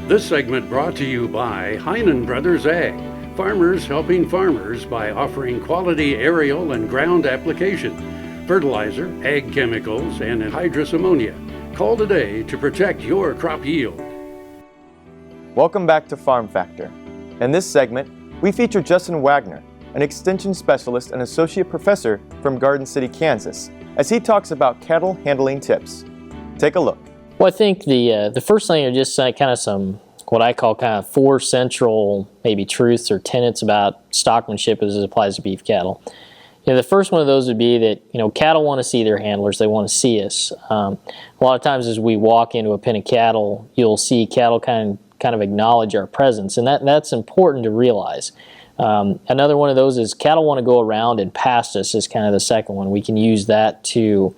This segment brought to you by Heinen Brothers Ag, farmers helping farmers by offering quality aerial and ground application, fertilizer, ag chemicals, and anhydrous ammonia. Call today to protect your crop yield. Welcome back to Farm Factor. In this segment, we feature Justin Waggoner, an extension specialist and associate professor from Garden City, Kansas, as he talks about cattle handling tips. Take a look. Well, I think the first thing are just kind of some what I call kind of four central maybe truths or tenets about stockmanship as it applies to beef cattle. The first one of those would be that cattle want to see their handlers. They want to see us. A lot of times as we walk into a pen of cattle, you'll see cattle kind of acknowledge our presence, and that's important to realize. Another one of those is cattle want to go around and past us is kind of the second one. We can use that to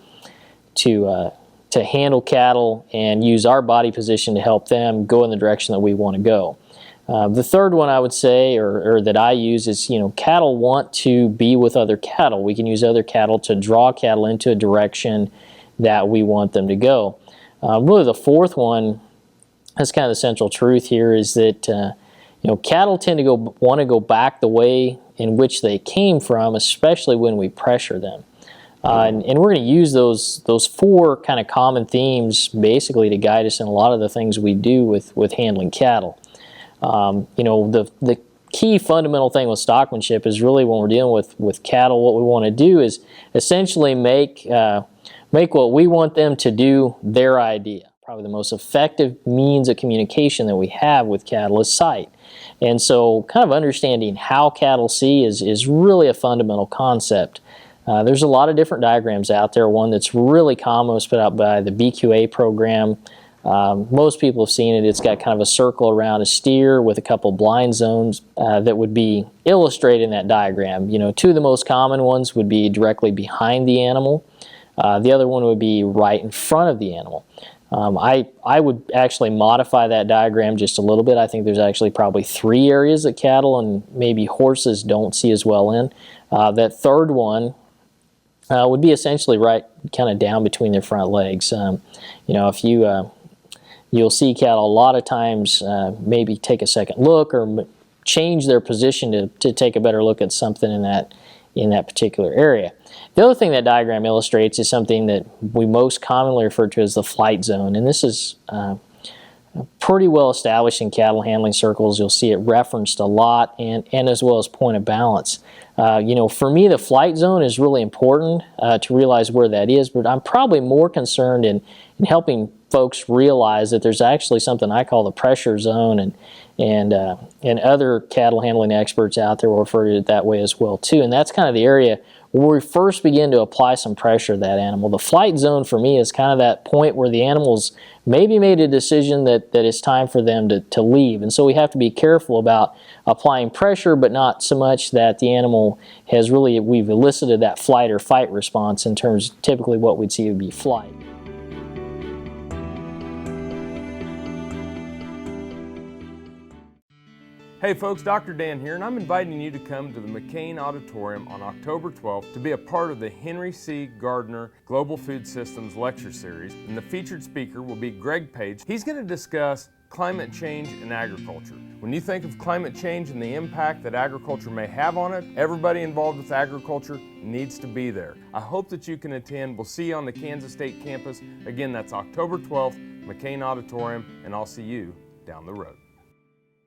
handle cattle and use our body position to help them go in the direction that we want to go. The third one I would say, or that I use, is cattle want to be with other cattle. We can use other cattle to draw cattle into a direction that we want them to go. Really the fourth one, that's kind of the central truth here, is that cattle tend to want to go back the way in which they came from, especially when we pressure them. And we're going to use those four kind of common themes basically to guide us in a lot of the things we do with handling cattle. The key fundamental thing with stockmanship is really when we're dealing with cattle, what we want to do is essentially make what we want them to do their idea. Probably the most effective means of communication that we have with cattle is sight. And so kind of understanding how cattle see is really a fundamental concept. There's a lot of different diagrams out there. One that's really common was put out by the BQA program. Most people have seen it. It's got kind of a circle around a steer with a couple blind zones that would be illustrated in that diagram. Two of the most common ones would be directly behind the animal. The other one would be right in front of the animal. I would actually modify that diagram just a little bit. I think there's actually probably three areas that cattle and maybe horses don't see as well in. That third one would be essentially right kind of down between their front legs. If you'll see cattle a lot of times maybe take a second look or change their position to take a better look at something in that particular area. The other thing that diagram illustrates is something that we most commonly refer to as the flight zone, and this is pretty well established in cattle handling circles. You'll see it referenced a lot, and as well as point of balance. For me, the flight zone is really important to realize where that is, but I'm probably more concerned in helping folks realize that there's actually something I call the pressure zone, and other cattle handling experts out there will refer to it that way as well too. And that's kind of the area where we first begin to apply some pressure to that animal. The flight zone for me is kind of that point where the animal's maybe made a decision that it's time for them to leave. And so we have to be careful about applying pressure, but not so much that the animal we've elicited that flight or fight response in terms of typically what we'd see would be flight. Hey folks, Dr. Dan here, and I'm inviting you to come to the McCain Auditorium on October 12th to be a part of the Henry C. Gardner Global Food Systems Lecture Series, and the featured speaker will be Greg Page. He's going to discuss climate change in agriculture. When you think of climate change and the impact that agriculture may have on it, everybody involved with agriculture needs to be there. I hope that you can attend. We'll see you on the Kansas State campus. Again, that's October 12th, McCain Auditorium, and I'll see you down the road.